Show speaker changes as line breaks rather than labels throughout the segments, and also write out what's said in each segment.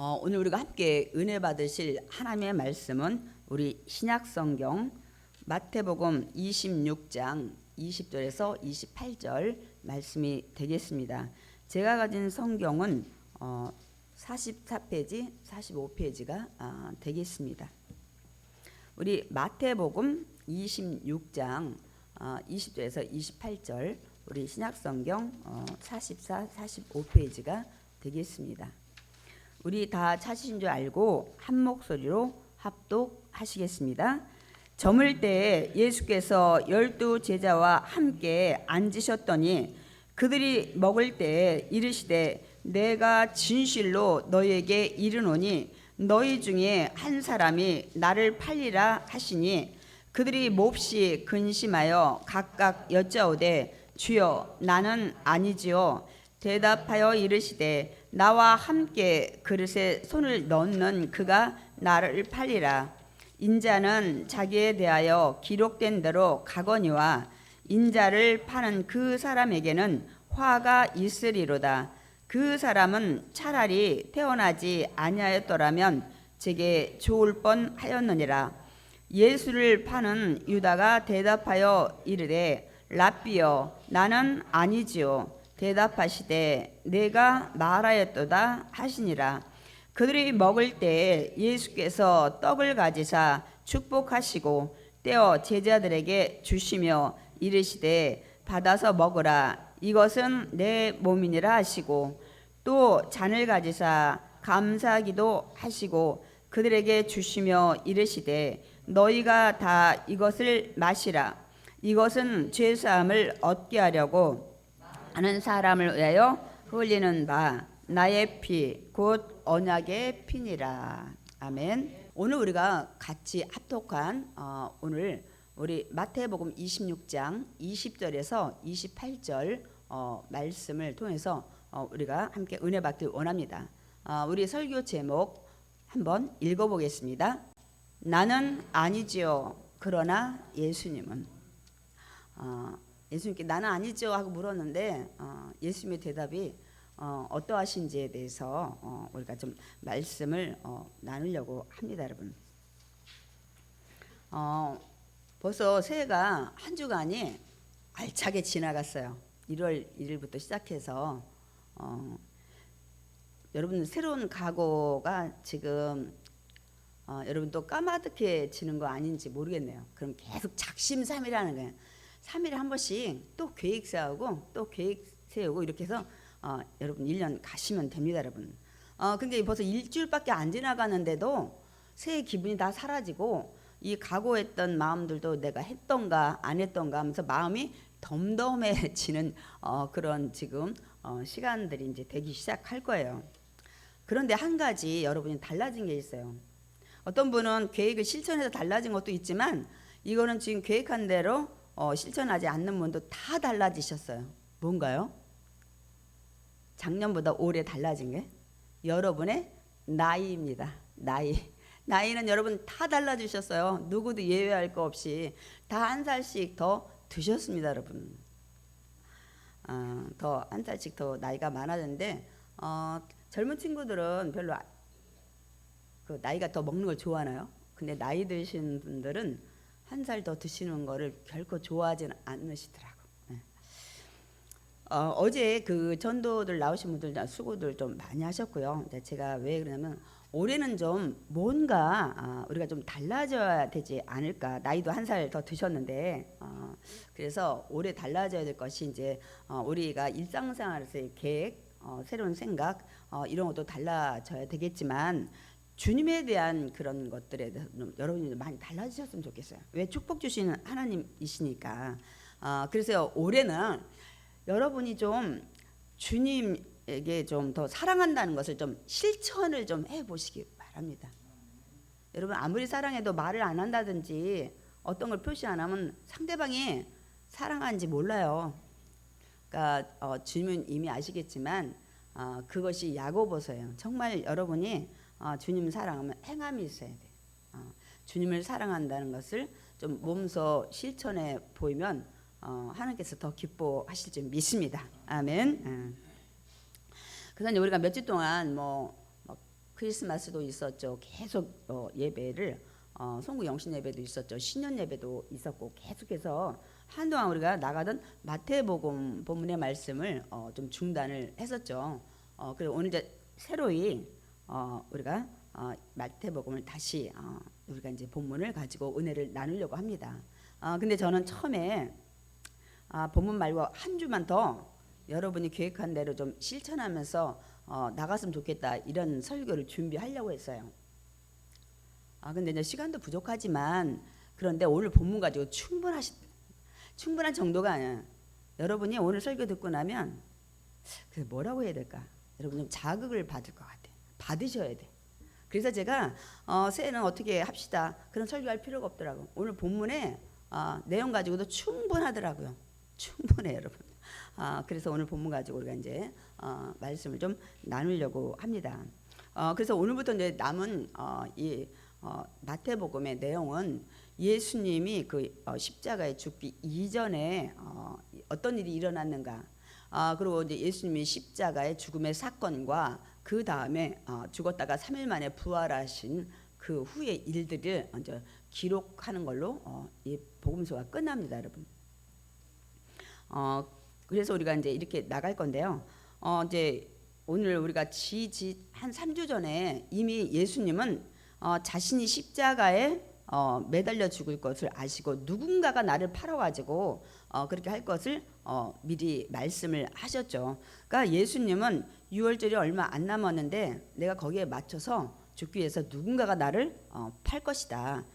오늘 우리가 함께 은혜 받으실 하나님의 말씀은 우리 신약성경 마태복음 26장 20절에서 28절 말씀이 되겠습니다. 제가 가진 성경은 44페이지, 45페이지가 되겠습니다. 우리 마태복음 26장 20절에서 28절 우리 신약성경 44, 45페이지가 되겠습니다. 우리 다 찾으신 줄 알고 한 목소리로 합독하시겠습니다. 저물 때 예수께서 12 제자와 함께 앉으셨더니 그들이 먹을 때 이르시되 내가 진실로 너희에게 이르노니 너희 중에 한 사람이 나를 팔리라 하시니 그들이 몹시 근심하여 각각 여짜오되 주여 나는 아니지요. 대답하여 이르시되 나와 함께 그릇에 손을 넣는 그가 나를 팔리라. 인자는 자기에 대하여 기록된 대로 가거니와 인자를 파는 그 사람에게는 화가 있으리로다. 그 사람은 차라리 태어나지 아니하였더라면 제게 좋을 뻔하였느니라. 예수를 파는 유다가 대답하여 이르되 랍비여 나는 아니지요. 대답하시되 내가 말하였도다 하시니라. 그들이 먹을 때 예수께서 떡을 가지사 축복하시고 떼어 제자들에게 주시며 이르시되 받아서 먹으라. 이것은 내 몸이니라 하시고 또 잔을 가지사 감사하기도 하시고 그들에게 주시며 이르시되 너희가 다 이것을 마시라. 이것은 죄사함을 얻게 하려고 하는 사람을 위하여 흘리는 바 나의 피 곧 언약의 피니라. 아멘. 오늘 우리가 같이 합독한 오늘 우리 마태복음 26장 20절에서 28절 말씀을 통해서 우리가 함께 은혜 받길 원합니다. 우리 설교 제목 한번 읽어보겠습니다. 나는 아니지요. 그러나 예수님은. 예수님께 나는 아니죠 하고 물었는데 예수님의 대답이 어떠하신지에 대해서 우리가 좀 말씀을 나누려고 합니다, 여러분. 벌써 새해가 한 주간이 알차게 지나갔어요. 1월 1일부터 시작해서 여러분 새로운 각오가 지금 여러분 또 까마득해지는 거 아닌지 모르겠네요. 그럼 계속 작심삼일하는 거예요. 3일에 한 번씩 또 계획 세우고 또 계획 세우고 이렇게 해서 여러분 1년 가시면 됩니다, 여러분. 근데 벌써 일주일밖에 안 지나가는데도 새해 기분이 다 사라지고 이 각오했던 마음들도 내가 했던가 안 했던가 하면서 마음이 덤덤해지는 그런 지금 시간들이 이제 되기 시작할 거예요. 그런데 한 가지 여러분이 달라진 게 있어요. 어떤 분은 계획을 실천해서 달라진 것도 있지만 이거는 지금 계획한 대로 실천하지 않는 분도 다 달라지셨어요. 뭔가요? 작년보다 올해 달라진 게 여러분의 나이입니다. 나이는 여러분 다 달라지셨어요. 누구도 예외할 거 없이 다 한 살씩 더 드셨습니다, 여러분. 더 한 살씩 더 나이가 많아졌는데 젊은 친구들은 별로 그 나이가 더 먹는 걸 좋아하나요? 근데 나이 드신 분들은 한 살 더 드시는 거를 결코 좋아하지는 않으시더라고. 어제 그 전도들 나오신 분들 수고들 좀 많이 하셨고요. 제가 왜 그러냐면 올해는 좀 뭔가 우리가 좀 달라져야 되지 않을까. 나이도 한 살 더 드셨는데 그래서 올해 달라져야 될 것이 이제 우리가 일상생활에서의 계획, 새로운 생각 이런 것도 달라져야 되겠지만 주님에 대한 그런 것들에 대해서 여러분이 많이 달라지셨으면 좋겠어요. 왜? 축복 주시는 하나님이시니까. 그래서 올해는 여러분이 좀 주님에게 좀 더 사랑한다는 것을 좀 실천을 좀 해보시기 바랍니다. 여러분 아무리 사랑해도 말을 안 한다든지 어떤 걸 표시 안 하면 상대방이 사랑하는지 몰라요. 그러니까 주님은 이미 아시겠지만 그것이 야고보서예요. 정말 여러분이 주님 사랑하면 행함이 있어야 돼요. 주님을 사랑한다는 것을 좀 몸소 실천해 보이면 하나님께서 더 기뻐하실 줄 믿습니다. 아멘. 그래서 우리가 몇 주 동안 크리스마스도 있었죠. 계속 예배를 송구 영신 예배도 있었죠. 신년 예배도 있었고 계속해서 한동안 우리가 나가던 마태복음 본문의 말씀을 좀 중단을 했었죠. 그리고 오늘 이제 새로이 우리가 마태복음을 다시 우리가 이제 본문을 가지고 은혜를 나누려고 합니다. 근데 저는 처음에 본문 말고 한 주만 더 여러분이 계획한 대로 좀 실천하면서 나갔으면 좋겠다 이런 설교를 준비하려고 했어요. 근데 이제 시간도 부족하지만 그런데 오늘 본문 가지고 충분한 정도가 아니야. 여러분이 오늘 설교 듣고 나면 그 뭐라고 해야 될까? 여러분 좀 자극을 받을 것 같아. 받으셔야 돼. 그래서 제가 새해는 어떻게 합시다. 그런 설교할 필요가 없더라고. 오늘 본문에 내용 가지고도 충분하더라고요. 충분해 여러분. 그래서 오늘 본문 가지고 우리가 이제 말씀을 좀 나누려고 합니다. 그래서 오늘부터 이제 남은 이 마태복음의 내용은 예수님이 그 십자가에 죽기 이전에 어떤 일이 일어났는가, 그리고 이제 예수님이 십자가의 죽음의 사건과 그 다음에 죽었다가 3일 만에 부활하신 그 후의 일들을 먼저 기록하는 걸로 이 복음서가 끝납니다, 여러분. 그래서 우리가 이제 이렇게 나갈 건데요. 이제 오늘 우리가 한 3주 전에 이미 예수님은 자신이 십자가에 매달려 죽을 것을 아시고 누군가가 나를 팔아가지고 그렇게 할 것을 미리 말씀을 하셨죠. 그러니까 예수님은 6월절이 얼마 안 남았는데 내가 거기에 맞춰서 죽기 위해서 누군가가 나를 팔 것이다.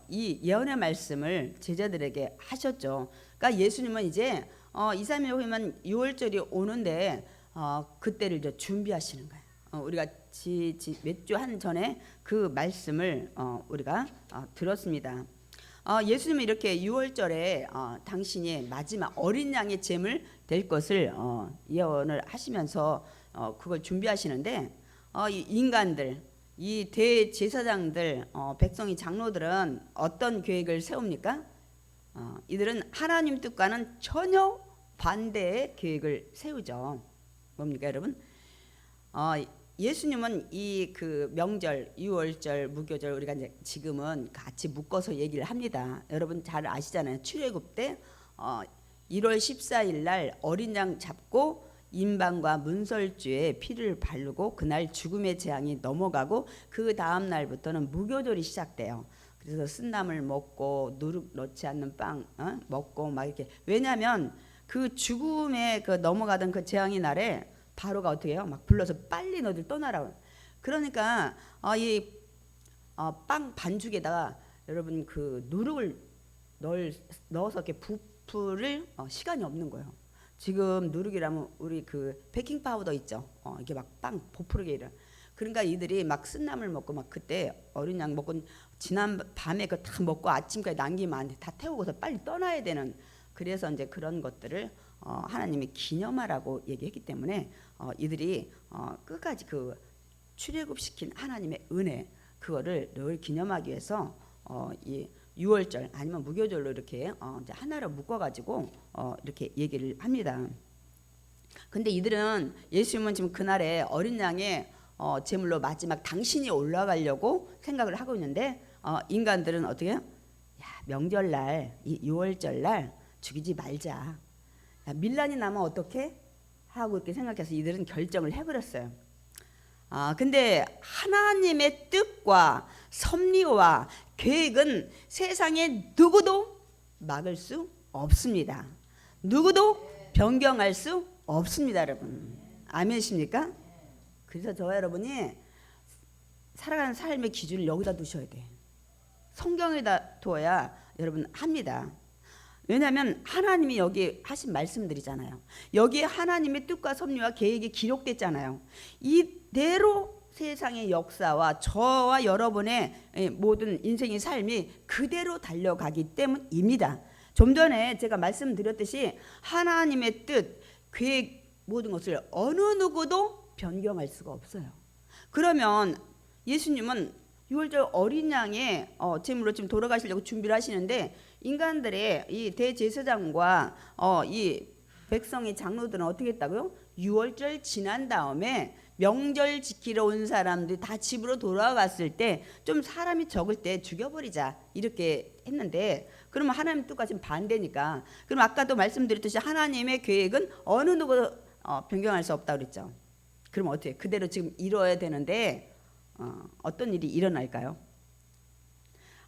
이 예언의 말씀을 제자들에게 하셨죠. 그러니까 예수님은 이제 2, 3일 후에만 6월절이 오는데 그때를 이제 준비하시는 거예요. 우리가 몇 주 한 전에 그 말씀을 우리가 들었습니다. 예수님은 이렇게 6월절에 당신이 마지막 어린 양의 제물 될 것을 예언을 하시면서 그걸 준비하시는데 이 인간들, 이 대제사장들, 백성이 장로들은 어떤 계획을 세웁니까? 이들은 하나님 뜻과는 전혀 반대의 계획을 세우죠. 뭡니까 여러분? 예수님은 이 그 명절, 유월절, 무교절 우리가 이제 지금은 같이 묶어서 얘기를 합니다. 여러분 잘 아시잖아요. 출애굽 때 1월 14일 날 어린 양 잡고 임방과 문설주에 피를 바르고 그날 죽음의 재앙이 넘어가고 그 다음 날부터는 무교절이 시작돼요. 그래서 쓴나물 먹고 누룩 넣지 않는 빵 먹고 막 이렇게, 왜냐하면 그 죽음에 그 넘어가던 그 재앙의 날에 바로가 어떻게 해요? 막 불러서 빨리 너들 떠나라고. 그러니까 이 빵 반죽에다가 여러분 그 누룩을 넣어서 이렇게 부풀을 시간이 없는 거예요. 지금 누룩이라면 우리 그 베이킹 파우더 있죠. 이게 막 빵 부풀게 이래. 그러니까 이들이 막 쓴나물 먹고 막 그때 어린 양 먹고 지난 밤에 그 다 먹고 아침까지 남기면 안 돼. 다 태우고서 빨리 떠나야 되는. 그래서 이제 그런 것들을 하나님이 기념하라고 얘기했기 때문에 이들이 끝까지 그 출애굽시킨 하나님의 은혜 그거를 늘 기념하기 위해서 이 6월절 아니면 무교절로 이렇게 이제 하나로 묶어가지고 이렇게 얘기를 합니다. 근데 이들은 예수님은 지금 그날에 어린 양의 제물로 마지막 당신이 올라가려고 생각을 하고 있는데 인간들은 어떻게 해요? 야, 명절날 이 6월절 날 죽이지 말자. 야, 밀란이 나면 어떻게 하고 이렇게 생각해서 이들은 결정을 해버렸어요. 근데 하나님의 뜻과 섭리와 계획은 세상에 누구도 막을 수 없습니다. 누구도 변경할 수 없습니다, 여러분. 아멘이십니까? 그래서 저와 여러분이 살아가는 삶의 기준을 여기다 두셔야 돼. 성경에다 두어야 여러분 합니다. 왜냐하면 하나님이 여기 하신 말씀들이잖아요. 여기에 하나님의 뜻과 섭리와 계획이 기록됐잖아요. 이대로 세상의 역사와 저와 여러분의 모든 인생의 삶이 그대로 달려가기 때문입니다. 좀 전에 제가 말씀드렸듯이 하나님의 뜻, 계획 모든 것을 어느 누구도 변경할 수가 없어요. 그러면 예수님은 6월절 어린 양의 제물로 지금 돌아가시려고 준비를 하시는데 인간들의 이 대제사장과 이 백성의 장로들은 어떻게 했다고요? 6월절 지난 다음에 명절 지키러 온 사람들이 다 집으로 돌아갔을 때 좀 사람이 적을 때 죽여버리자 이렇게 했는데, 그러면 하나님 뜻과 지금 반대니까, 그럼 아까도 말씀드렸듯이 하나님의 계획은 어느 누구 변경할 수 없다고 그랬죠. 그럼 어떻게 그대로 지금 이뤄야 되는데 어떤 일이 일어날까요?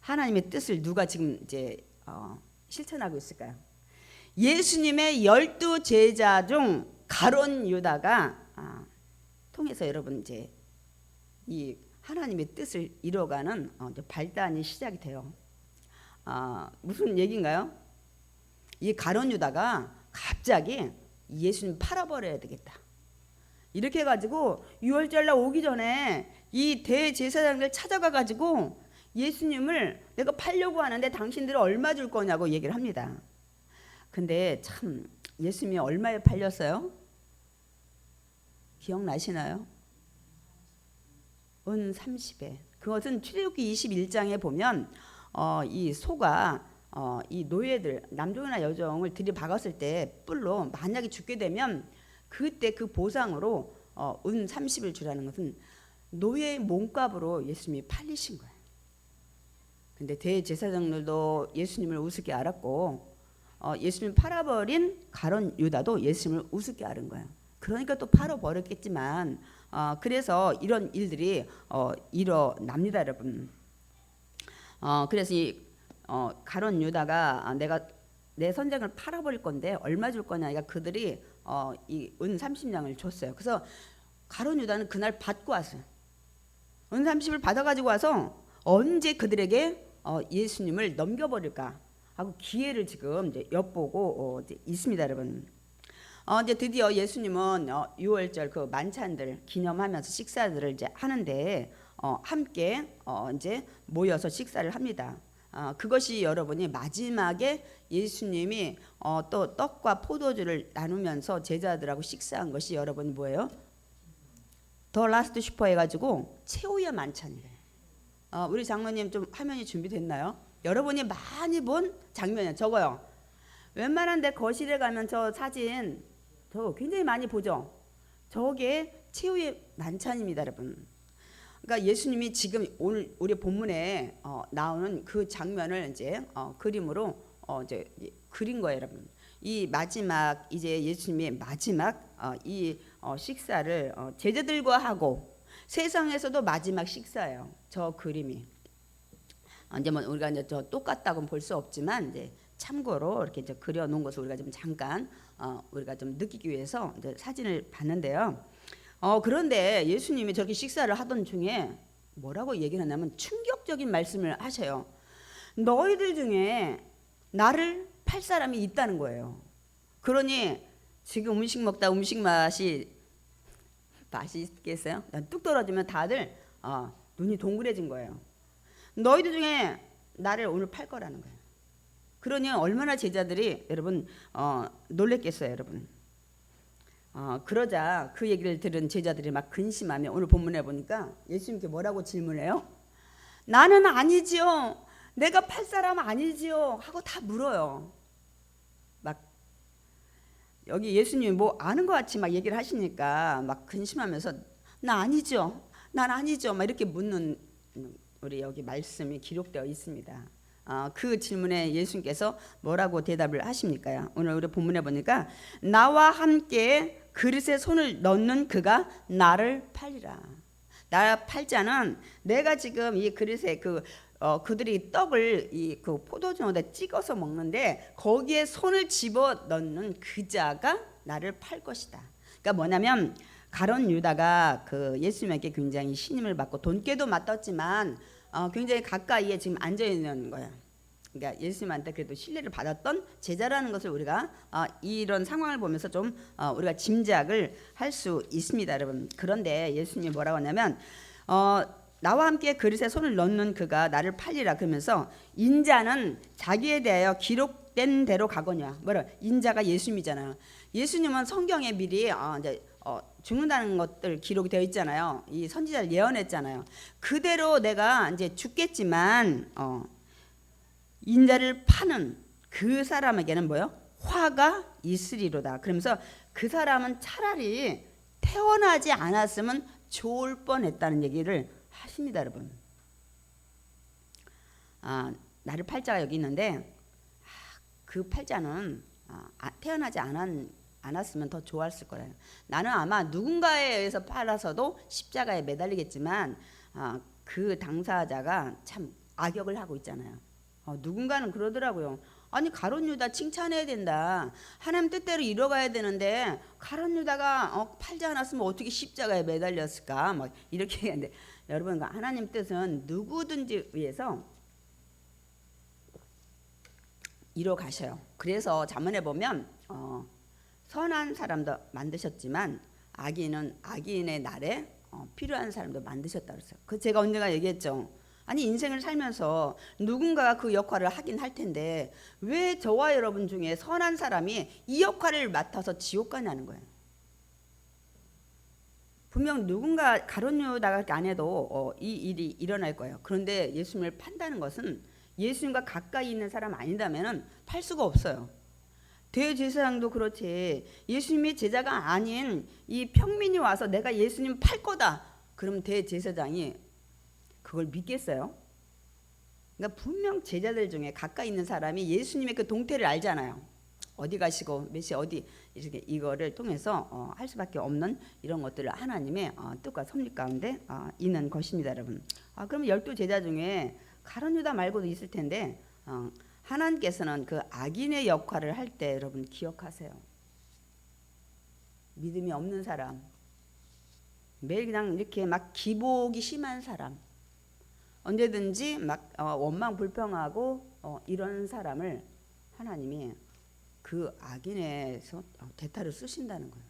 하나님의 뜻을 누가 지금 이제 실천하고 있을까요? 예수님의 12 제자 중 가룟 유다가 통해서 여러분 이제 이 하나님의 뜻을 이뤄가는 이제 발단이 시작이 돼요. 무슨 얘기인가요? 이 가룟 유다가 갑자기 예수님 팔아버려야 되겠다, 이렇게 해가지고 6월절날 오기 전에 이 대제사장들 찾아가 가지고 예수님을 내가 팔려고 하는데 당신들은 얼마 줄 거냐고 얘기를 합니다. 근데 참 예수님이 얼마에 팔렸어요? 기억나시나요? 은 30에. 그것은 출애굽기 21장에 보면 이 소가 이 노예들 남종이나 여종을 들이박았을 때 뿔로 만약에 죽게 되면 그때 그 보상으로 은 30을 주라는 것은 노예의 몸값으로 예수님이 팔리신 거예요. 근데 대제사장들도 예수님을 우습게 알았고 예수님 팔아버린 가룟 유다도 예수님을 우습게 알은 거예요. 그러니까 또 팔아버렸겠지만 그래서 이런 일들이 일어납니다, 여러분. 그래서 이 가룟 유다가 내가 내 선생을 팔아버릴 건데 얼마 줄 거냐, 그러니까 그들이 이 은 30냥을 줬어요. 그래서 가룟 유다는 그날 받고 왔어요. 은 30을 받아가지고 와서 언제 그들에게 예수님을 넘겨버릴까 하고 기회를 지금 이제 엿보고 이제 있습니다, 여러분. 이제 드디어 예수님은 6월절 그 만찬들 기념하면서 식사들을 이제 하는데 함께 이제 모여서 식사를 합니다. 그것이 여러분이 마지막에 예수님이 또 떡과 포도주를 나누면서 제자들하고 식사한 것이 여러분이 뭐예요? 더 라스트 슈퍼 해가지고 최후의 만찬이래요. 우리 장로님 좀 화면이 준비됐나요? 여러분이 많이 본 장면이에요. 저거요. 웬만한 데 거실에 가면 저 사진 저 굉장히 많이 보죠. 저게 최후의 만찬입니다, 여러분. 그러니까 예수님이 지금 오늘 우리 본문에 나오는 그 장면을 이제 그림으로 이제 그린 거예요, 여러분. 이 마지막 이제 예수님의 마지막 이 식사를 제자들과 하고 세상에서도 마지막 식사예요. 저 그림이. 이제 뭐 우리가 이제 저 똑같다고는 볼 수 없지만 이제 참고로 이렇게 이제 그려놓은 것을 우리가 좀 잠깐 우리가 좀 느끼기 위해서 이제 사진을 봤는데요. 그런데 예수님이 저렇게 식사를 하던 중에 뭐라고 얘기를 하냐면 충격적인 말씀을 하셔요. 너희들 중에 나를 팔 사람이 있다는 거예요. 그러니 지금 음식 먹다 음식 맛이 있겠어요? 뚝 떨어지면 다들 눈이 동그래진 거예요. 너희들 중에 나를 오늘 팔 거라는 거예요. 그러니 얼마나 제자들이 여러분 놀랬겠어요, 여러분. 그러자 그 얘기를 들은 제자들이 막 근심하며 오늘 본문에 보니까 예수님께 뭐라고 질문해요? 나는 아니지요. 내가 팔 사람 아니지요. 하고 다 물어요. 막 여기 예수님이 뭐 아는 것 같이 막 얘기를 하시니까 막 근심하면서 나 아니죠. 난 아니죠. 막 이렇게 묻는 우리 여기 말씀이 기록되어 있습니다. 그 질문에 예수님께서 뭐라고 대답을 하십니까? 오늘 우리 본문에 보니까 나와 함께 그릇에 손을 넣는 그가 나를 팔리라. 나 팔자는 내가 지금 이 그릇에 그들이 떡을 이 그 포도주에다 찍어서 먹는데 거기에 손을 집어 넣는 그 자가 나를 팔 것이다. 그러니까 뭐냐면 가룟 유다가 그 예수님에게 굉장히 신임을 받고 돈깨도 맞았지만 굉장히 가까이에 지금 앉아 있는 거야. 그러니까 예수님한테 그래도 신뢰를 받았던 제자라는 것을 우리가 이런 상황을 보면서 좀 우리가 짐작을 할 수 있습니다, 여러분. 그런데 예수님이 뭐라고 하냐면 나와 함께 그릇에 손을 넣는 그가 나를 팔리라 그러면서 인자는 자기에 대하여 기록된 대로 가거냐. 뭐라 인자가 예수님이잖아요. 예수님은 성경에 미리 이제 죽는다는 것들 기록이 되어 있잖아요. 이 선지자를 예언했잖아요. 그대로 내가 이제 죽겠지만 인자를 파는 그 사람에게는 뭐요? 화가 있으리로다. 그러면서 그 사람은 차라리 태어나지 않았으면 좋을 뻔했다는 얘기를 하십니다, 여러분. 나를 팔자가 여기 있는데 그 팔자는 태어나지 않았으면 더 좋았을 거예요. 나는 아마 누군가에 의해서 팔아서도 십자가에 매달리겠지만 그 당사자가 참 악역을 하고 있잖아요. 누군가는 그러더라고요. 아니 가룟 유다 칭찬해야 된다. 하나님 뜻대로 이뤄가야 되는데 가룟 유다가 팔지 않았으면 어떻게 십자가에 매달렸을까? 막 이렇게 얘기하는데 여러분, 하나님 뜻은 누구든지 위해서 이뤄 가셔요. 그래서 잠언에 보면 선한 사람도 만드셨지만 악인의 날에 필요한 사람도 만드셨다 그랬어요. 그 제가 언젠가 얘기했죠. 아니 인생을 살면서 누군가가 그 역할을 하긴 할 텐데 왜 저와 여러분 중에 선한 사람이 이 역할을 맡아서 지옥 가냐는 거예요. 분명 누군가 가룟 유다가 안 해도 이 일이 일어날 거예요. 그런데 예수님을 판다는 것은 예수님과 가까이 있는 사람 아니다면은 팔 수가 없어요. 대제사장도 그렇지. 예수님이 제자가 아닌 이 평민이 와서 내가 예수님 팔 거다. 그럼 대제사장이 그걸 믿겠어요? 그러니까 분명 제자들 중에 가까이 있는 사람이 예수님의 그 동태를 알잖아요. 어디 가시고 몇 시 어디 이렇게 이거를 통해서 할 수밖에 없는 이런 것들을 하나님의 뜻과 섭리 가운데 있는 것입니다, 여러분. 그러면 12제자 중에 가룟 유다 말고도 있을 텐데 하나님께서는 그 악인의 역할을 할 때 여러분 기억하세요. 믿음이 없는 사람, 매일 그냥 이렇게 막 기복이 심한 사람, 언제든지 막 원망 불평하고 이런 사람을 하나님이 그 악인에서 대타를 쓰신다는 거예요.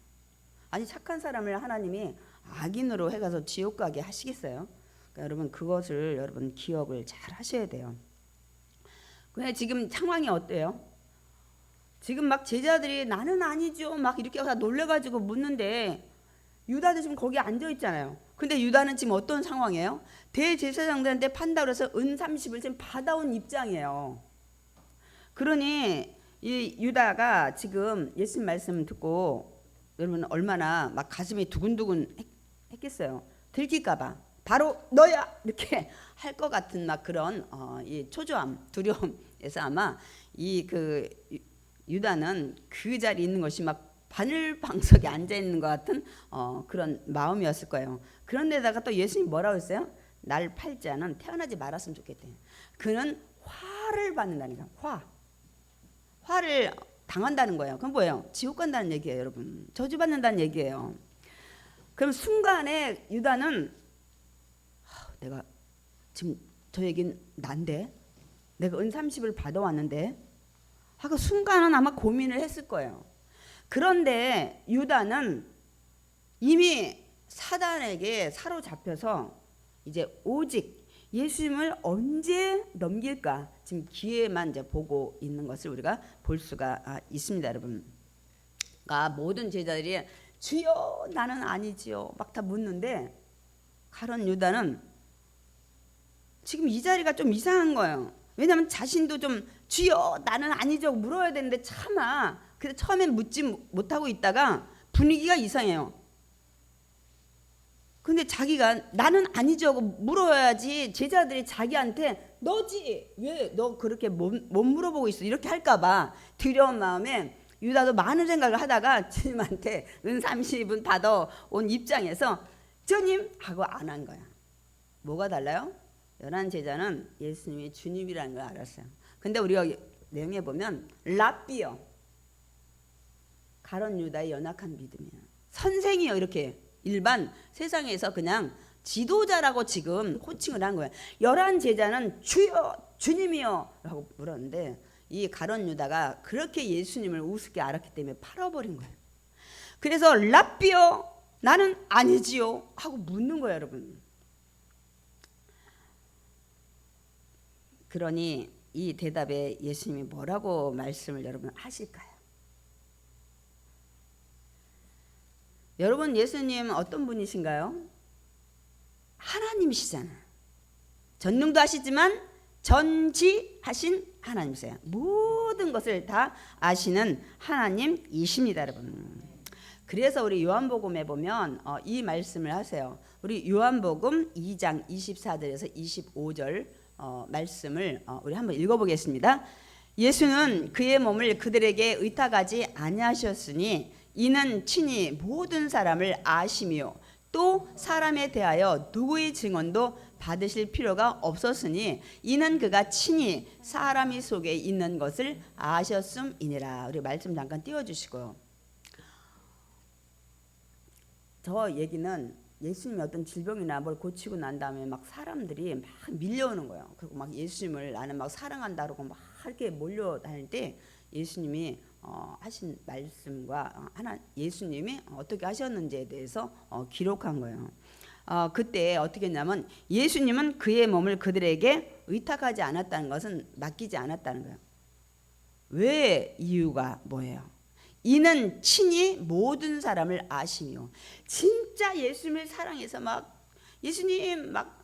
아니 착한 사람을 하나님이 악인으로 해가서 지옥 가게 하시겠어요? 그러니까 여러분 그것을 여러분 기억을 잘 하셔야 돼요. 근데 지금 상황이 어때요? 지금 막 제자들이 나는 아니죠 막 이렇게 다 놀래가지고 묻는데 유다도 지금 거기 앉아 있잖아요. 근데 유다는 지금 어떤 상황이에요? 대제사장들한테 판다 그래서 은 30을 지금 받아온 입장이에요. 그러니 이 유다가 지금 예수님 말씀 듣고 여러분 얼마나 막 가슴이 두근두근 했겠어요. 들킬까봐 바로 너야 이렇게 할 것 같은 막 그런 이 초조함, 두려움에서 아마 이 그 유다는 그 자리에 있는 것이 막 바늘방석에 앉아 있는 것 같은 그런 마음이었을 거예요. 그런데다가 또 예수님 뭐라고 했어요? 날 팔 자는 태어나지 말았으면 좋겠대. 그는 화를 받는다는 거예요. 화를 당한다는 거예요. 그럼 뭐예요? 지옥 간다는 얘기예요, 여러분. 저주받는다는 얘기예요. 그럼 순간에 유다는 내가 지금 저 얘기는 난데 내가 은 30을 받아왔는데 하고 순간은 아마 고민을 했을 거예요. 그런데 유다는 이미 사단에게 사로잡혀서 이제 오직 예수님을 언제 넘길까 지금 기회만 이제 보고 있는 것을 우리가 볼 수가 있습니다, 여러분. 그러니까 모든 제자들이 주여 나는 아니지요 막 다 묻는데 가룟 유다는 지금 이 자리가 좀 이상한 거예요. 왜냐하면 자신도 좀 주여 나는 아니죠 물어야 되는데 차마 그래서 처음엔 묻지 못하고 있다가 분위기가 이상해요. 근데 자기가 나는 아니죠 하고 물어야지 제자들이 자기한테 너지 왜 너 그렇게 못 물어보고 있어 이렇게 할까봐 두려운 마음에 유다도 많은 생각을 하다가 주님한테 은 30은 받아온 입장에서 주님 하고 안 한 거야. 뭐가 달라요? 11제자는 예수님이 주님이라는 걸 알았어요. 근데 우리가 내용에 보면 랍비요 가룟 유다의 연약한 믿음이에요. 선생이요 이렇게 일반 세상에서 그냥 지도자라고 지금 호칭을 한 거예요. 11제자는 주여 주님이요 라고 물었는데 이 가룟 유다가 그렇게 예수님을 우습게 알았기 때문에 팔아버린 거예요. 그래서 랍비요 나는 아니지요 하고 묻는 거예요, 여러분. 그러니 이 대답에 예수님이 뭐라고 말씀을 여러분 하실까요? 여러분 예수님 어떤 분이신가요? 하나님이시잖아요. 전능도 하시지만 전지하신 하나님이세요. 모든 것을 다 아시는 하나님이십니다, 여러분. 그래서 우리 요한복음에 보면 이 말씀을 하세요. 우리 요한복음 2장 24절에서 25절 말씀을 우리 한번 읽어보겠습니다. 예수는 그의 몸을 그들에게 의탁하지 아니하셨으니 이는 친히 모든 사람을 아시며 또 사람에 대하여 누구의 증언도 받으실 필요가 없었으니 이는 그가 친히 사람이 속에 있는 것을 아셨음이니라. 우리 말씀 잠깐 띄워주시고요. 저 얘기는 예수님이 어떤 질병이나 뭘 고치고 난 다음에 막 사람들이 막 밀려오는 거예요. 그리고 막 예수님을 나는 막 사랑한다 그러고 막 이렇게 몰려다닐 때 예수님이 하신 말씀과 예수님이 어떻게 하셨는지에 대해서 기록한 거예요. 그때 어떻게 했냐면 예수님은 그의 몸을 그들에게 의탁하지 않았다는 것은 맡기지 않았다는 거예요. 왜 이유가 뭐예요? 이는 친히 모든 사람을 아시며 진짜 예수님을 사랑해서 막 예수님 막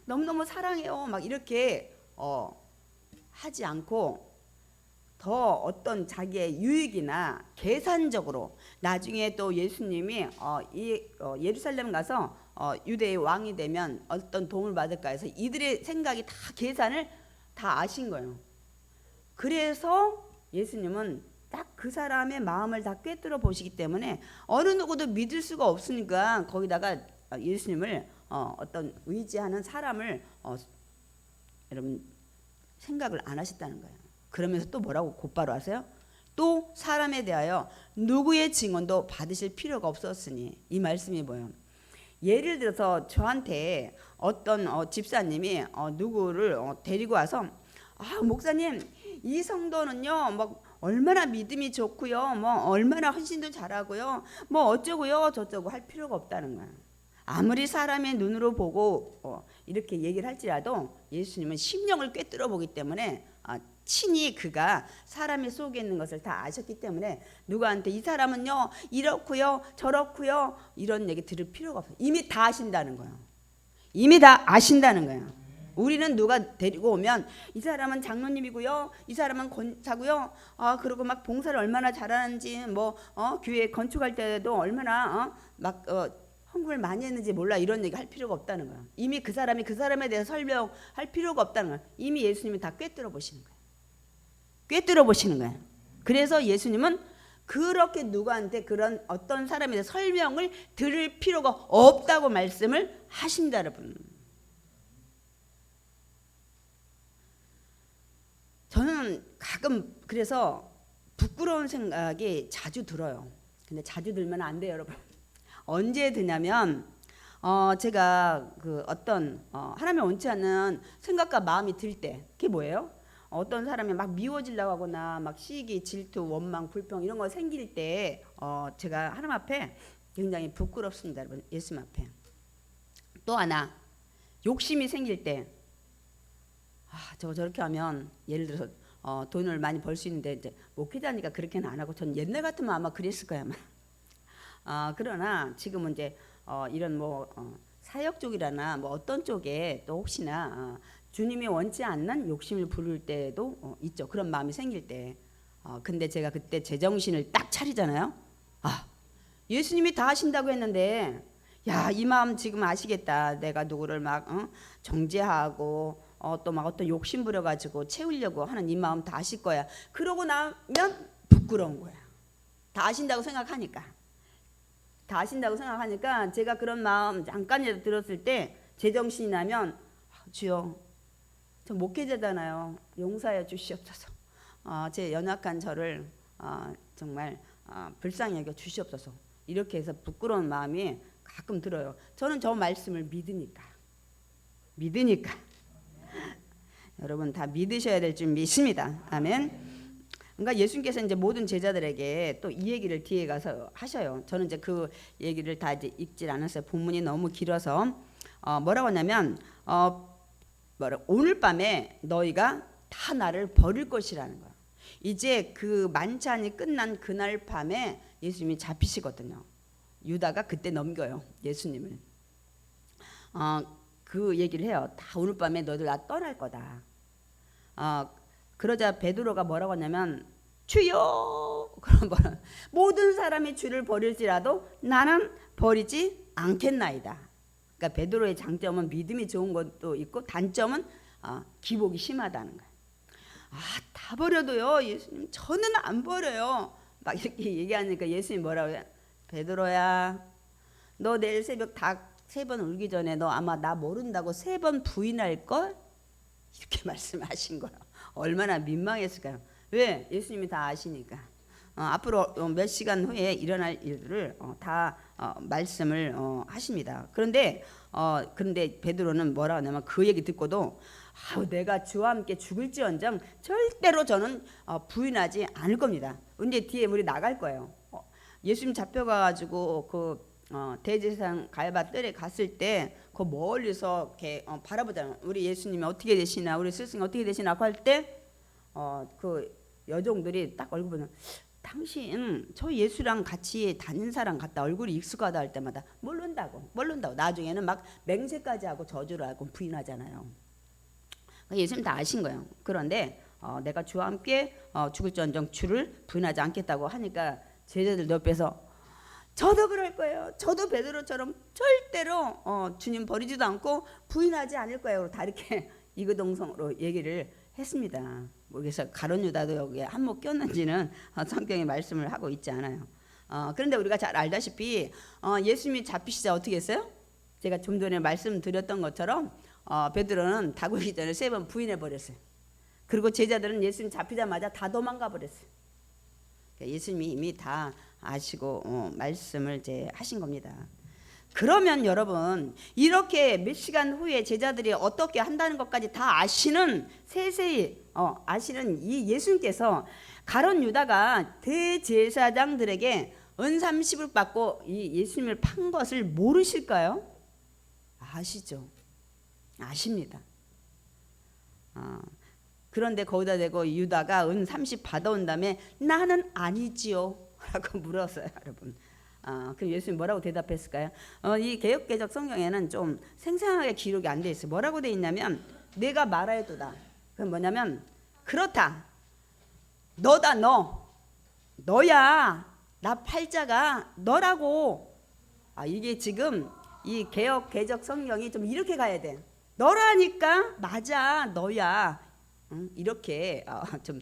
너무너무 사랑해요 막 이렇게 하지 않고 더 어떤 자기의 유익이나 계산적으로 나중에 또 예수님이 예루살렘 가서 유대의 왕이 되면 어떤 도움을 받을까 해서 이들의 생각이 다 계산을 다 아신 거예요. 그래서 예수님은 딱 그 사람의 마음을 다 꿰뚫어 보시기 때문에 어느 누구도 믿을 수가 없으니까 거기다가 예수님을 어떤 의지하는 사람을 여러분 생각을 안 하셨다는 거예요. 그러면서 또 뭐라고 곧바로 하세요? 또 사람에 대하여 누구의 증언도 받으실 필요가 없었으니 이 말씀이 뭐예요? 예를 들어서 저한테 어떤 집사님이 누구를 데리고 와서 목사님 이 성도는요 뭐 얼마나 믿음이 좋고요 뭐 얼마나 헌신도 잘하고요 뭐 어쩌고요 저쩌고 할 필요가 없다는 거야. 아무리 사람의 눈으로 보고 이렇게 얘기를 할지라도 예수님은 심령을 꿰뚫어 보기 때문에 친히 그가 사람의 속에 있는 것을 다 아셨기 때문에 누구한테 이 사람은요 이렇고요 저렇고요 이런 얘기 들을 필요가 없어요. 이미 다 아신다는 거예요. 이미 다 아신다는 거예요. 우리는 누가 데리고 오면 이 사람은 장로님이고요 이 사람은 권사고요 그리고 막 봉사를 얼마나 잘하는지 뭐 교회 건축할 때도 얼마나 막 헌금을 많이 했는지 몰라 이런 얘기 할 필요가 없다는 거예요. 이미 그 사람이 그 사람에 대해서 설명할 필요가 없다는 거예요. 이미 예수님이 다 꿰뚫어 보시는 거예요. 꿰뚫어 보시는 거예요. 그래서 예수님은 그렇게 누구한테 그런 어떤 사람에 대해서 설명을 들을 필요가 없다고 말씀을 하십니다, 여러분. 저는 가끔 그래서 부끄러운 생각이 자주 들어요. 근데 자주 들면 안 돼요, 여러분. 언제 드냐면 제가 그 어떤 하나님의 원치 않는 생각과 마음이 들 때 그게 뭐예요? 어떤 사람이 막 미워지려고 하거나 막 시기, 질투, 원망, 불평 이런 거 생길 때 제가 하나님 앞에 굉장히 부끄럽습니다, 여러분. 예수님 앞에. 또 하나 욕심이 생길 때 저렇게 하면 예를 들어서 돈을 많이 벌 수 있는데 이제 목회자니까 그렇게는 안 하고 전 옛날 같으면 아마 그랬을 거야 아마. 그러나 지금은 이제 이런 뭐 사역 쪽이라나 뭐 어떤 쪽에 또 혹시나 주님이 원치 않는 욕심을 부릴 때도 있죠. 그런 마음이 생길 때. 근데 제가 그때 제정신을 딱 차리잖아요. 예수님이 다 하신다고 했는데 야, 이 마음 지금 아시겠다. 내가 누구를 막 정죄하고 또 막 어떤 욕심 부려가지고 채우려고 하는 이 마음 다 아실 거야. 그러고 나면 부끄러운 거야. 다 아신다고 생각하니까. 다 아신다고 생각하니까 제가 그런 마음 잠깐이라도 들었을 때 제정신이 나면 주여 저 목회자잖아요. 용서해 주시옵소서. 제 연약한 저를 정말 불쌍히 여겨 주시옵소서. 이렇게 해서 부끄러운 마음이 가끔 들어요. 저는 저 말씀을 믿으니까. 여러분 다 믿으셔야 될 줄 믿습니다. 아멘. 그러니까 예수님께서 이제 모든 제자들에게 또 이 얘기를 뒤에 가서 하셔요. 저는 이제 그 얘기를 다 이제 읽질 않았어요. 본문이 너무 길어서 뭐라고 하냐면 오늘 밤에 너희가 다 나를 버릴 것이라는 거야. 이제 그 만찬이 끝난 그날 밤에 예수님이 잡히시거든요. 유다가 그때 넘겨요. 예수님을. 그 얘기를 해요. 다 오늘 밤에 너희들 나 떠날 거다. 그러자 베드로가 뭐라고 하냐면 주여. 그럼 모든 사람이 주를 버릴지라도 나는 버리지 않겠나이다. 그러니까 베드로의 장점은 믿음이 좋은 것도 있고 단점은 기복이 심하다는 거예요. 다 버려도요 예수님 저는 안 버려요. 막 이렇게 얘기하니까 예수님 뭐라고 해요? 베드로야, 너 내일 새벽 닭 3번 울기 전에 너 아마 나 모른다고 3번 부인할 걸? 이렇게 말씀하신 거예요. 얼마나 민망했을까요? 왜? 예수님이 다 아시니까. 앞으로 몇 시간 후에 일어날 일들을 다 말씀을 하십니다. 그런데 베드로는 뭐라 하냐면 그 얘기 듣고도 내가 주와 함께 죽을지언정 절대로 저는 부인하지 않을 겁니다. 근데 뒤에 우리 나갈 거예요. 예수님 잡혀가가지고 그 대제사장 가야바 뜰에 갔을 때 그 멀리서 이렇게 바라보잖아요. 우리 예수님이 어떻게 되시나, 우리 스승이 어떻게 되시나 할 때 그 여종들이 딱 얼굴 보면 당신 저 예수랑 같이 다닌 사람 같다, 얼굴이 익숙하다 할 때마다 모른다고 나중에는 막 맹세까지 하고 저주를 하고 부인하잖아요. 예수님 다 아신 거예요. 그런데 내가 주와 함께 죽을지언정 주를 부인하지 않겠다고 하니까 제자들 옆에서 저도 그럴 거예요. 저도 베드로처럼 절대로 주님 버리지도 않고 부인하지 않을 거예요. 다 이렇게 이구동성으로 얘기를 했습니다. 그래서 가룟 유다도 여기에 한몫 꼈는지는 성경에 말씀을 하고 있지 않아요. 그런데 우리가 잘 알다시피 예수님이 잡히시자 어떻게 했어요? 제가 좀 전에 말씀드렸던 것처럼 베드로는 닭 울기 전에 3번 부인해 버렸어요. 그리고 제자들은 예수님 잡히자마자 다 도망가 버렸어요. 예수님이 이미 다 아시고 말씀을 이제 하신 겁니다. 그러면 여러분 이렇게 몇 시간 후에 제자들이 어떻게 한다는 것까지 다 아시는 세세히 아시는 이 예수님께서 가룟 유다가 대제사장들에게 은30을 받고 이 예수님을 판 것을 모르실까요? 아시죠. 아십니다. 그런데 거기다 대고 유다가 은 30 받아온 다음에 나는 아니지요 라고 물었어요. 여러분 그럼 예수님 뭐라고 대답했을까요? 이 개역개적 성경에는 좀 생생하게 기록이 안 돼 있어요. 뭐라고 돼 있냐면 내가 말하였도다. 그럼 뭐냐면 그렇다, 너다, 너야, 나 팔자가 너라고. 이게 지금 이 개역개적 성경이 좀 이렇게 가야 돼. 너라니까 맞아, 너야. 이렇게 좀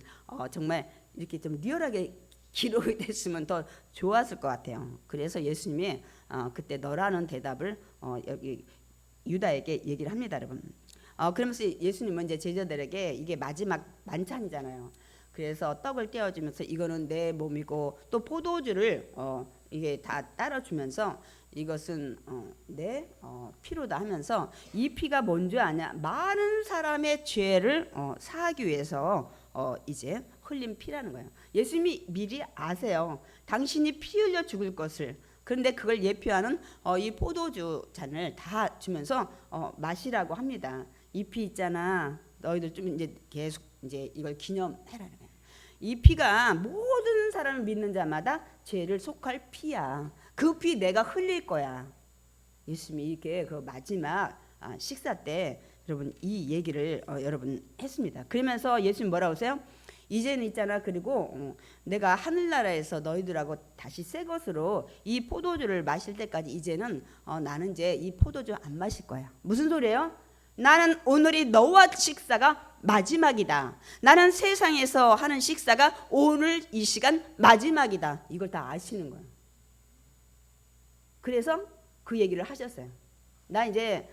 정말 이렇게 좀 리얼하게 기록이 됐으면 더 좋았을 것 같아요. 그래서 예수님이 그때 너라는 대답을 여기 유다에게 얘기를 합니다, 여러분. 그러면서 예수님은 이제 제자들에게 이게 마지막 만찬이잖아요. 그래서 떡을 떼어주면서 이거는 내 몸이고 또 포도주를 이게 다 따라주면서 이것은 내 피로다 하면서 이 피가 뭔 줄 아냐? 많은 사람의 죄를 사하기 위해서 이제 흘린 피라는 거예요. 예수님이 미리 아세요. 당신이 피 흘려 죽을 것을. 그런데 그걸 예표하는 이 포도주 잔을 다 주면서 마시라고 합니다. 이 피 있잖아. 너희들 좀 이제 계속 이제 이걸 기념해라는 거예요. 이 피가 모든 사람을 믿는 자마다 죄를 속할 피야. 그 피 내가 흘릴 거야. 예수님이 이렇게 그 마지막 식사 때 여러분 이 얘기를 여러분 했습니다. 그러면서 예수님 뭐라고 하세요? 이제는 있잖아. 그리고 내가 하늘나라에서 너희들하고 다시 새 것으로 이 포도주를 마실 때까지 이제는 나는 이제 이 포도주 안 마실 거야. 무슨 소리예요? 나는 오늘이 너와 식사가 마지막이다. 나는 세상에서 하는 식사가 오늘 이 시간 마지막이다. 이걸 다 아시는 거예요. 그래서 그 얘기를 하셨어요. 나 이제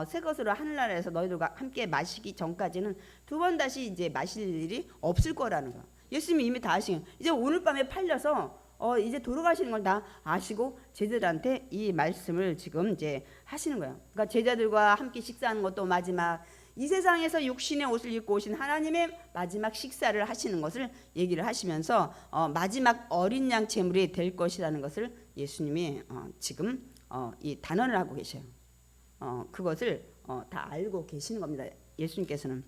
새 것으로 하늘나라에서 너희들과 함께 마시기 전까지는 두 번 다시 이제 마실 일이 없을 거라는 거예요. 예수님이 이미 다 아시는 거예요. 이제 오늘 밤에 팔려서 이제 돌아가시는 걸 다 아시고 제자들한테 이 말씀을 지금 이제 하시는 거예요. 그러니까 제자들과 함께 식사하는 것도 마지막, 이 세상에서 육신의 옷을 입고 오신 하나님의 마지막 식사를 하시는 것을 얘기를 하시면서 마지막 어린 양 제물이 될 것이라는 것을 예수님이 지금 이 단언을 하고 계셔요. 그것을 다 알고 계시는 겁니다. 예수님께서는.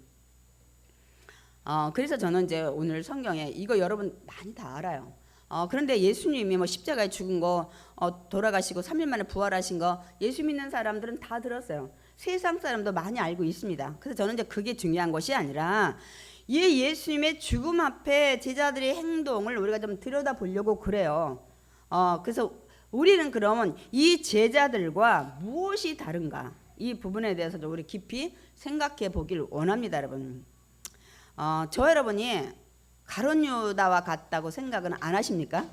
그래서 저는 이제 오늘 성경에 이거 여러분 많이 다 알아요. 그런데 예수님이 뭐 십자가에 죽은 거, 돌아가시고 3일 만에 부활하신 거 예수 믿는 사람들은 다 들었어요. 세상 사람도 많이 알고 있습니다. 그래서 저는 이제 그게 중요한 것이 아니라 이 예수님의 죽음 앞에 제자들의 행동을 우리가 좀 들여다보려고 그래요. 그래서 우리는 그러면 이 제자들과 무엇이 다른가, 이 부분에 대해서도 우리 깊이 생각해 보길 원합니다, 여러분. 저 여러분이 가룟 유다와 같다고 생각은 안 하십니까?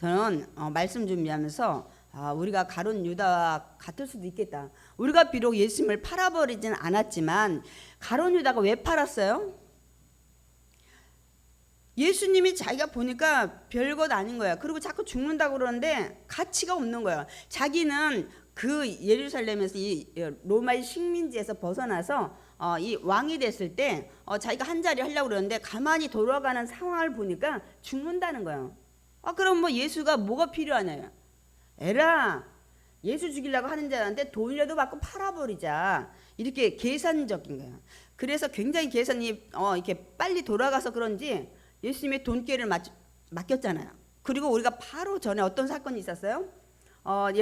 저는 말씀 준비하면서 우리가 가룟 유다와 같을 수도 있겠다. 우리가 비록 예수님을 팔아버리진 않았지만 가룟 유다가 왜 팔았어요? 예수님이 자기가 보니까 별것 아닌 거야. 그리고 자꾸 죽는다고 그러는데 가치가 없는 거야. 자기는 그 예루살렘에서 이 로마의 식민지에서 벗어나서 이 왕이 됐을 때 자기가 한 자리 하려고 그러는데 가만히 돌아가는 상황을 보니까 죽는다는 거예요. 그럼 뭐 예수가 뭐가 필요하냐? 에라, 예수 죽이려고 하는 자한테 돈이라도 받고 팔아버리자. 이렇게 계산적인 거예요. 그래서 굉장히 계산이 이렇게 빨리 돌아가서 그런지 예수님의 돈깨를 맡겼잖아요. 그리고 우리가 바로 전에 어떤 사건이 있었어요?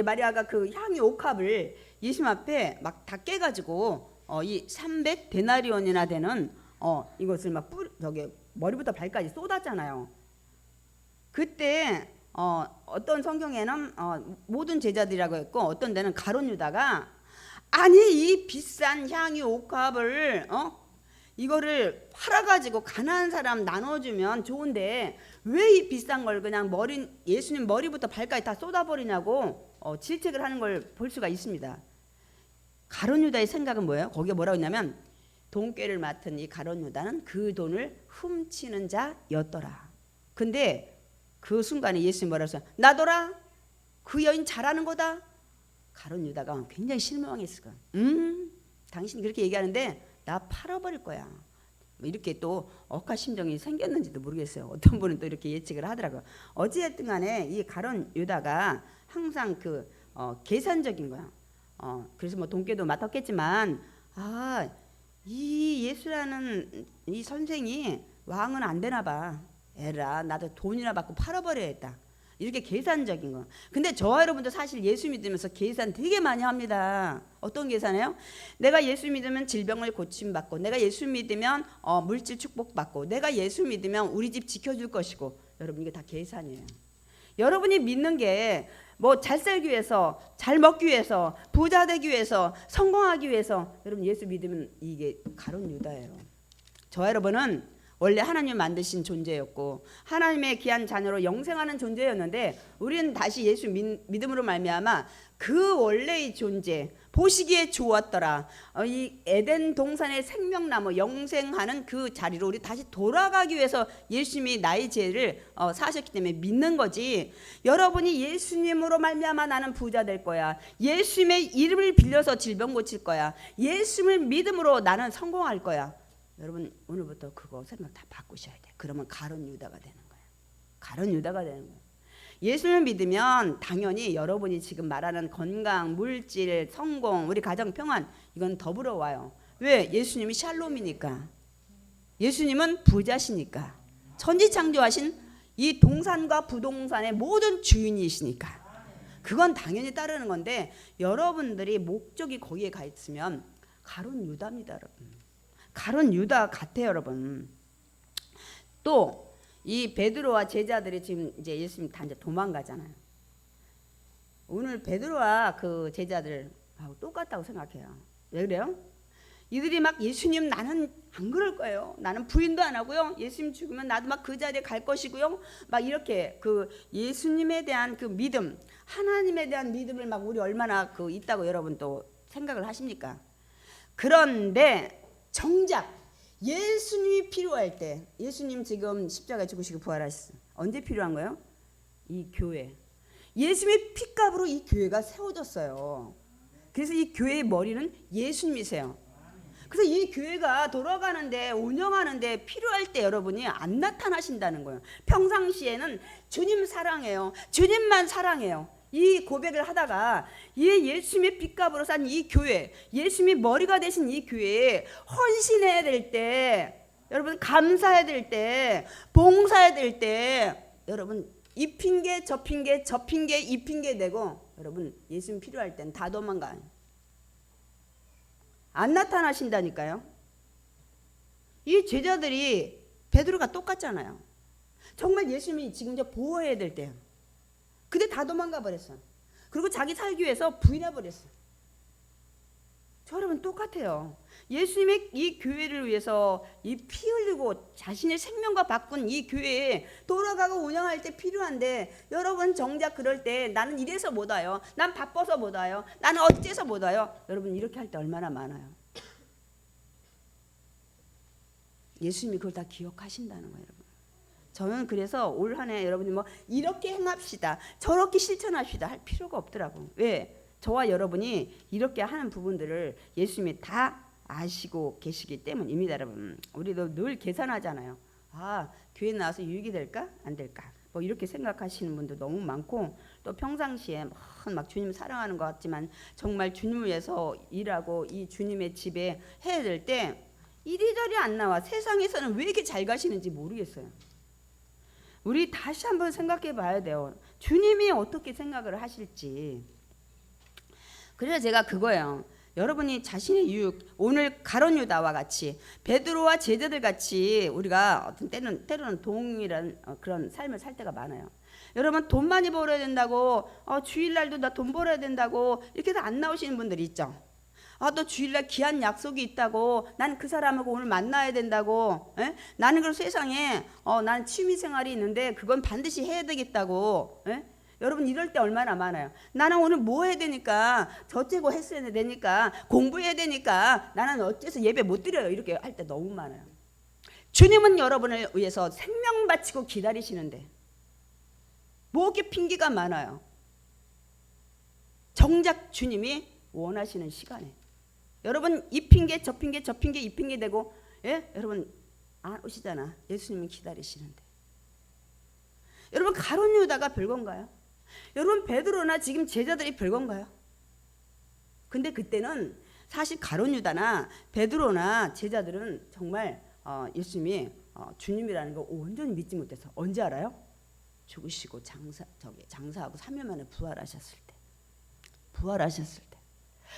마리아가 그 향유 옥합을 예수님 앞에 막 다 깨가지고 이 300데나리온이나 되는 이것을 막 저기 머리부터 발까지 쏟았잖아요. 그때 어떤 성경에는 모든 제자들이라고 했고 어떤 데는 가룟 유다가 아니 이 비싼 향유 옥합을 이거를 팔아가지고 가난한 사람 나눠주면 좋은데 왜 이 비싼 걸 그냥 예수님 머리부터 발까지 다 쏟아버리냐고 질책을 하는 걸 볼 수가 있습니다. 가룟 유다의 생각은 뭐예요? 거기에 뭐라고 했냐면 돈꾀를 맡은 이 가룟 유다는 그 돈을 훔치는 자였더라. 근데 그 순간에 예수님 뭐라고 했어요? 나더라. 그 여인 잘하는 거다. 가룟 유다가 굉장히 실망했을 거야. 당신이 그렇게 얘기하는데 나 팔아버릴 거야. 이렇게 또 억하심정이 생겼는지도 모르겠어요. 어떤 분은 또 이렇게 예측을 하더라고요. 어찌됐든 간에 이 가룟 유다가 항상 그 계산적인 거야. 그래서 뭐 돈깨도 맡았겠지만 이 예수라는 이 선생이 왕은 안 되나 봐. 에라, 나도 돈이나 받고 팔아버려야겠다. 이렇게 계산적인 거. 근데 저와 여러분도 사실 예수 믿으면서 계산 되게 많이 합니다. 어떤 계산해요? 내가 예수 믿으면 질병을 고침받고, 내가 예수 믿으면 물질 축복받고, 내가 예수 믿으면 우리 집 지켜줄 것이고. 여러분 이게 다 계산이에요. 여러분이 믿는 게 뭐 잘 살기 위해서, 잘 먹기 위해서, 부자 되기 위해서, 성공하기 위해서 여러분 예수 믿으면 이게 가룟 유다예요. 저와 여러분은 원래 하나님 만드신 존재였고 하나님의 귀한 자녀로 영생하는 존재였는데 우리는 다시 예수 믿음으로 말미암아 그 원래의 존재 보시기에 좋았더라 이 에덴 동산의 생명나무 영생하는 그 자리로 우리 다시 돌아가기 위해서 예수님이 나의 죄를 사셨기 때문에 믿는 거지. 여러분이 예수님으로 말미암아 나는 부자 될 거야, 예수님의 이름을 빌려서 질병 고칠 거야, 예수님을 믿음으로 나는 성공할 거야, 여러분 오늘부터 그거 생각 다 바꾸셔야 돼. 그러면 가룟 유다가 되는 거예요. 가룟 유다가 되는 거예요. 예수님을 믿으면 당연히 여러분이 지금 말하는 건강, 물질, 성공, 우리 가정 평안 이건 더불어 와요. 왜? 예수님이 샬롬이니까. 예수님은 부자시니까. 천지창조하신 이 동산과 부동산의 모든 주인이시니까. 그건 당연히 따르는 건데 여러분들이 목적이 거기에 가 있으면 가룟 유다입니다, 여러분. 가룟 유다 같아요, 여러분. 또 이 베드로와 제자들이 지금 이제 예수님 다 이제 도망가잖아요. 오늘 베드로와 그 제자들 똑같다고 생각해요. 왜 그래요? 이들이 막 예수님 나는 안 그럴 거예요. 나는 부인도 안 하고요. 예수님 죽으면 나도 막 그 자리에 갈 것이고요. 막 이렇게 그 예수님에 대한 그 믿음, 하나님에 대한 믿음을 막 우리 얼마나 그 있다고 여러분 또 생각을 하십니까? 그런데 정작 예수님이 필요할 때, 예수님 지금 십자가에 죽으시고 부활하셨어요. 언제 필요한 거예요? 이 교회. 예수님의 피값으로 이 교회가 세워졌어요. 그래서 이 교회의 머리는 예수님이세요. 그래서 이 교회가 돌아가는데 운영하는데 필요할 때 여러분이 안 나타나신다는 거예요. 평상시에는 주님 사랑해요, 주님만 사랑해요, 이 고백을 하다가 이 예수님의 빚값으로 산 이 교회, 예수님이 머리가 되신 이 교회에 헌신해야 될 때, 여러분 감사해야 될 때, 봉사해야 될 때, 여러분 이 핑계 저 핑계 저 핑계 이 핑계 내고 여러분 예수님 필요할 땐 다 도망가요. 안 나타나신다니까요. 이 제자들이 베드로가 똑같잖아요. 정말 예수님이 지금 이제 보호해야 될 때야. 근데 다 도망가 버렸어. 그리고 자기 살기 위해서 부인해 버렸어. 저 여러분 똑같아요. 예수님의 이 교회를 위해서 이 피 흘리고 자신의 생명과 바꾼 이 교회에 돌아가고 운영할 때 필요한데, 여러분 정작 그럴 때 나는 이래서 못 와요. 난 바빠서 못 와요. 나는 어째서 못 와요. 여러분 이렇게 할 때 얼마나 많아요. 예수님이 그걸 다 기억하신다는 거예요, 여러분. 저는 그래서 올 한 해 여러분이 뭐 이렇게 행합시다, 저렇게 실천합시다 할 필요가 없더라고. 왜? 저와 여러분이 이렇게 하는 부분들을 예수님이 다 아시고 계시기 때문입니다, 여러분. 우리도 늘 계산하잖아요. 아, 교회 나와서 유익이 될까? 안 될까? 뭐 이렇게 생각하시는 분도 너무 많고, 또 평상시에 막 주님 사랑하는 것 같지만 정말 주님을 위해서 일하고 이 주님의 집에 해야 될 때 이리저리 안 나와. 세상에서는 왜 이렇게 잘 가시는지 모르겠어요. 우리 다시 한번 생각해 봐야 돼요. 주님이 어떻게 생각을 하실지. 그래서 제가 그거예요. 여러분이 자신의 유익, 오늘 가룟 유다와 같이 베드로와 제자들 같이 우리가 어떤 때로는 동일한 그런 삶을 살 때가 많아요. 여러분 돈 많이 벌어야 된다고 주일날도 나 돈 벌어야 된다고 이렇게 해서 안 나오시는 분들이 있죠. 또 주일날 귀한 약속이 있다고, 난 그 사람하고 오늘 만나야 된다고, 에? 나는 그 세상에 나는 취미생활이 있는데 그건 반드시 해야 되겠다고, 에? 여러분 이럴 때 얼마나 많아요. 나는 오늘 뭐 해야 되니까, 저째고 했어야 되니까, 공부해야 되니까 나는 어째서 예배 못 드려요. 이렇게 할 때 너무 많아요. 주님은 여러분을 위해서 생명 바치고 기다리시는데 뭐게 핑계가 많아요. 정작 주님이 원하시는 시간에 여러분 이 핑계 저 핑계 저 핑계 이 핑계 대고, 예? 여러분 안 오시잖아. 예수님은 기다리시는데. 여러분 가룟 유다가 별건가요? 여러분 베드로나 지금 제자들이 별건가요? 근데 그때는 사실 가룟 유다나 베드로나 제자들은 정말 예수님이 주님이라는 걸 온전히 믿지 못해서, 언제 알아요? 죽으시고 장사하고 3일 만에 부활하셨을 때.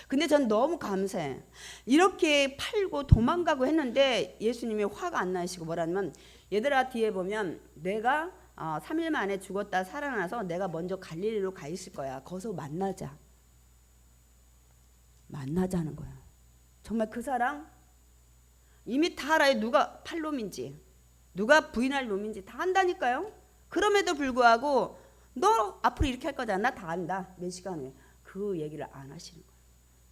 근데 전 너무 감사해. 이렇게 팔고 도망가고 했는데 예수님이 화가 안 나시고 뭐라면, 얘들아 뒤에 보면 내가 3일 만에 죽었다 살아나서 내가 먼저 갈릴리로 가 있을 거야. 거기서 만나자는 거야. 정말 그 사랑 이미 다 알아요. 누가 팔 놈인지, 누가 부인할 놈인지 다 안다니까요. 그럼에도 불구하고 너 앞으로 이렇게 할 거잖아. 나 다 안다. 몇 시간 후에. 그 얘기를 안 하시는 거예요.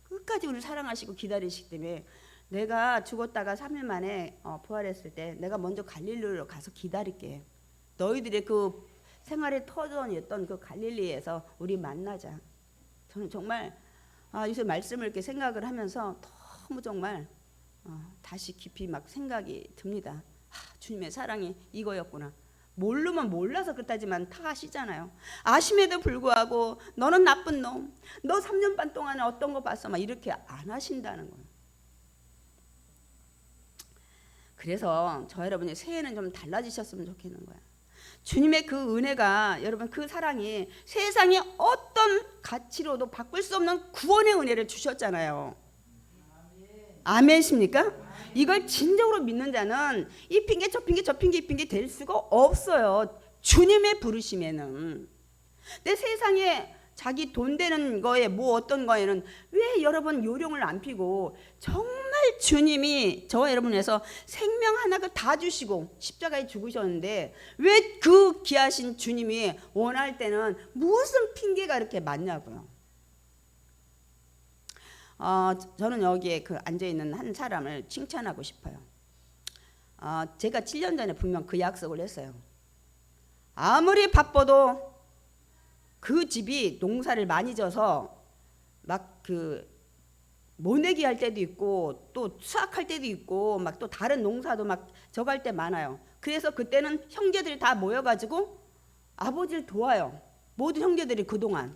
끝까지 우리를 사랑하시고 기다리시기 때문에, 내가 죽었다가 3일 만에 부활했을 때 내가 먼저 갈릴리로 가서 기다릴게. 너희들의 그 생활의 터전이었던 그 갈릴리에서 우리 만나자. 저는 정말 요새 말씀을 이렇게 생각을 하면서 너무 정말 다시 깊이 막 생각이 듭니다. 주님의 사랑이 이거였구나. 모르면 몰라서 그렇다지만 다 아시잖아요. 아심에도 불구하고 너는 나쁜 놈, 너 3년 반 동안에 어떤 거 봤어, 막 이렇게 안 하신다는 거예요. 그래서 저 여러분이 새해는 좀 달라지셨으면 좋겠는 거야. 주님의 그 은혜가, 여러분 그 사랑이 세상의 어떤 가치로도 바꿀 수 없는 구원의 은혜를 주셨잖아요. 아멘입니까? 이걸 진정으로 믿는 자는 이 핑계 저 핑계 저 핑계 이 핑계 될 수가 없어요. 주님의 부르심에는. 내 세상에 자기 돈 되는 거에 뭐 어떤 거에는 왜 여러분 요령을 안 피고, 정말 주님이 저와 여러분에서 생명 하나 다 주시고 십자가에 죽으셨는데 왜 그 귀하신 주님이 원할 때는 무슨 핑계가 이렇게 많냐고요. 저는 여기에 그 앉아있는 한 사람을 칭찬하고 싶어요. 제가 7년 전에 분명 그 약속을 했어요. 아무리 바빠도 그 집이 농사를 많이 져서 막 그 모내기 할 때도 있고 또 수확할 때도 있고 막 또 다른 농사도 막 져갈 때 많아요. 그래서 그때는 형제들이 다 모여가지고 아버지를 도와요. 모든 형제들이 그동안.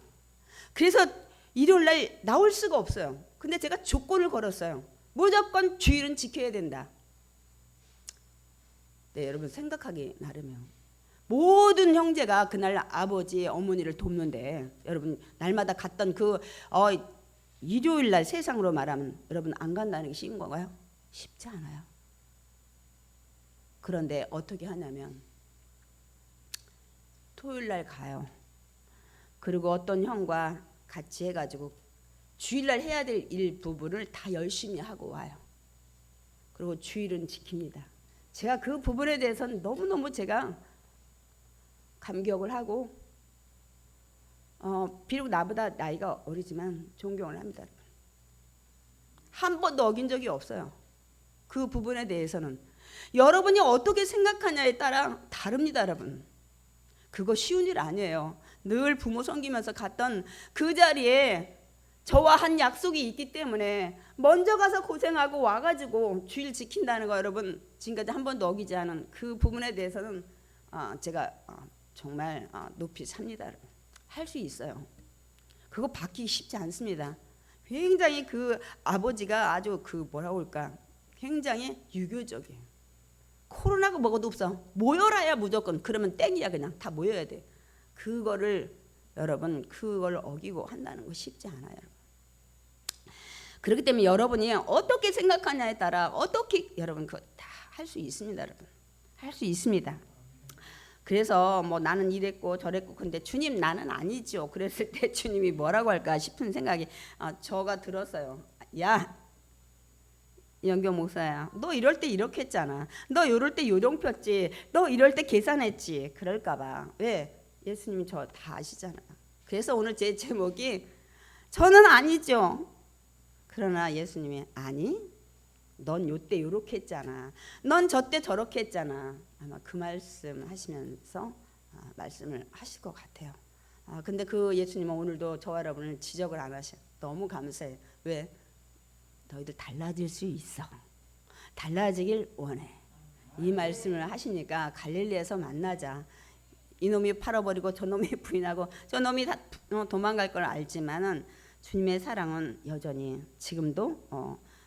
그래서 일요일날 나올 수가 없어요. 근데 제가 조건을 걸었어요. 무조건 주일은 지켜야 된다. 네, 여러분 생각하기 나름이요. 모든 형제가 그날 아버지 어머니를 돕는데, 여러분 날마다 갔던 그 일요일날 세상으로 말하면 여러분 안 간다는 게 쉬운 건가요? 쉽지 않아요. 그런데 어떻게 하냐면 토요일 날 가요. 그리고 어떤 형과 같이 해가지고 주일날 해야 될 일 부분을 다 열심히 하고 와요. 그리고 주일은 지킵니다. 제가 그 부분에 대해서는 너무너무 제가 감격을 하고 비록 나보다 나이가 어리지만 존경을 합니다. 한 번도 어긴 적이 없어요. 그 부분에 대해서는 여러분이 어떻게 생각하냐에 따라 다릅니다, 여러분. 그거 쉬운 일 아니에요. 늘 부모 섬기면서 갔던 그 자리에 저와 한 약속이 있기 때문에 먼저 가서 고생하고 와가지고 주일 지킨다는 거 여러분 지금까지 한 번도 어기지 않은 그 부분에 대해서는 제가 정말 높이 삽니다. 여러분. 할 수 있어요. 그거 바뀌기 쉽지 않습니다. 굉장히 그 아버지가 아주 그 뭐라고 할까 굉장히 유교적이에요. 코로나가 뭐가도 없어. 모여라야 무조건. 그러면 땡이야. 그냥 다 모여야 돼. 그거를 여러분 그걸 어기고 한다는 거 쉽지 않아요. 여러분. 그렇기 때문에 여러분이 어떻게 생각하냐에 따라 어떻게 여러분 그거 다 할 수 있습니다. 여러분. 할 수 있습니다. 그래서 뭐 나는 이랬고 저랬고 근데 주님 나는 아니죠. 그랬을 때 주님이 뭐라고 할까 싶은 생각이 저가 들었어요. 야 연경 목사야, 너 이럴 때 이렇게 했잖아. 너 이럴 때 요령 폈지. 너 이럴 때 계산했지. 그럴까봐. 왜? 예수님이 저 다 아시잖아. 그래서 오늘 제 제목이 저는 아니죠. 그러나 예수님이 아니, 넌 요때 요렇게 했잖아. 넌 저 때 저렇게 했잖아. 아마 그 말씀 하시면서 말씀을 하실 것 같아요. 근데 그 예수님은 오늘도 저와 여러분을 지적을 안 하셔. 너무 감사해요. 왜? 너희들 달라질 수 있어. 달라지길 원해. 이 말씀을 하시니까 갈릴리에서 만나자. 이놈이 팔아버리고 저놈이 부인하고 저놈이 다 도망갈 걸 알지만은 주님의 사랑은 여전히 지금도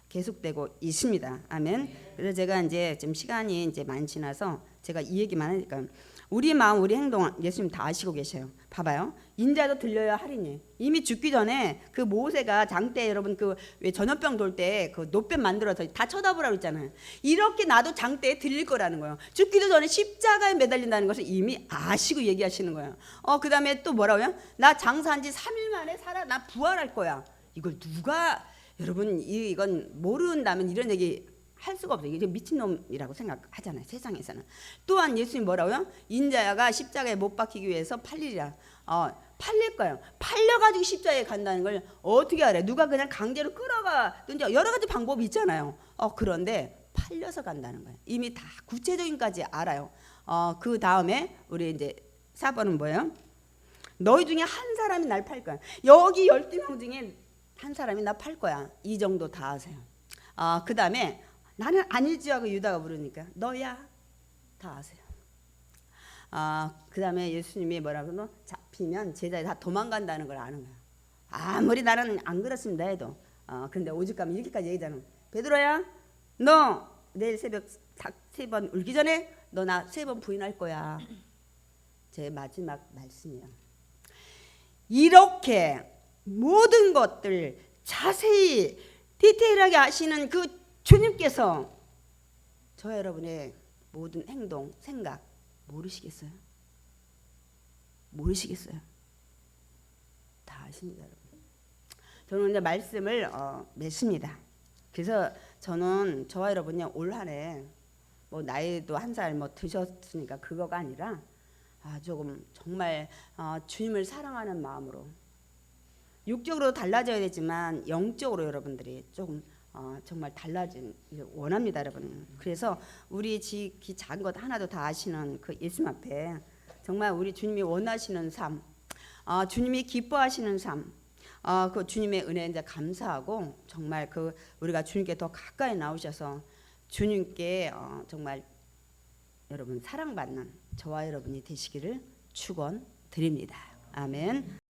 계속되고 있습니다. 아멘. 그래서 제가 이제 지금 시간이 이제 많이 지나서 제가 이 얘기만 하니까 우리 마음, 우리 행동 예수님 다 아시고 계셔요. 봐봐요. 인자도 들려야 하리니. 이미 죽기 전에 그 모세가 장때 여러분 그 왜 전염병 돌 때 그 노뱀 만들어서 다 쳐다보라고 했잖아요. 이렇게 나도 장때에 들릴 거라는 거예요. 죽기도 전에 십자가에 매달린다는 것을 이미 아시고 얘기하시는 거예요. 그다음에 또 뭐라고요? 나 장사한 지 3일 만에 살아. 나 부활할 거야. 이걸 누가 여러분 이건 모른다면 이런 얘기 할 수가 없어요. 이게 미친놈이라고 생각하잖아요. 세상에서는. 또한 예수님 뭐라고요? 인자가 십자가에 못 박히기 위해서 팔리라. 팔릴 거예요. 팔려가지고 십자가에 간다는 걸 어떻게 알아요? 누가 그냥 강제로 끌어가든지 여러 가지 방법이 있잖아요. 그런데 팔려서 간다는 거예요. 이미 다 구체적인까지 알아요. 그 다음에 우리 이제 4번은 뭐예요? 너희 중에 한 사람이 날 팔 거야. 여기 12명 중에 한 사람이 나 팔 거야. 이 정도 다 아세요. 그 다음에 나는 아니지 하고 유다가 물으니까 너야 다 아세요. 그 다음에 예수님이 뭐라고 잡히면 제자들이 다 도망간다는 걸 아는 거야. 아무리 나는 안 그렇습니다 해도 근데 오죽하면 이렇게까지 얘기하잖아. 베드로야 너 내일 새벽 3번 울기 전에 너 나 3번 부인할 거야. 제 마지막 말씀이야. 이렇게 모든 것들 자세히 디테일하게 아시는 그 주님께서 저 여러분의 모든 행동, 생각 모르시겠어요? 모르시겠어요? 다 아십니다, 여러분. 저는 이제 말씀을 맺습니다. 그래서 저는 저와 여러분이 올 한해 뭐 나이도 한 살 뭐 드셨으니까 그거가 아니라 조금 정말 주님을 사랑하는 마음으로 육적으로 달라져야 되지만 영적으로 여러분들이 조금 정말 달라진 원합니다, 여러분. 그래서 우리 지극히 작은 것 하나도 다 아시는 그 예수님 앞에 정말 우리 주님이 원하시는 삶, 주님이 기뻐하시는 삶, 그 주님의 은혜에 이제 감사하고 정말 그 우리가 주님께 더 가까이 나오셔서 주님께 정말 여러분 사랑받는 저와 여러분이 되시기를 축원드립니다. 아멘.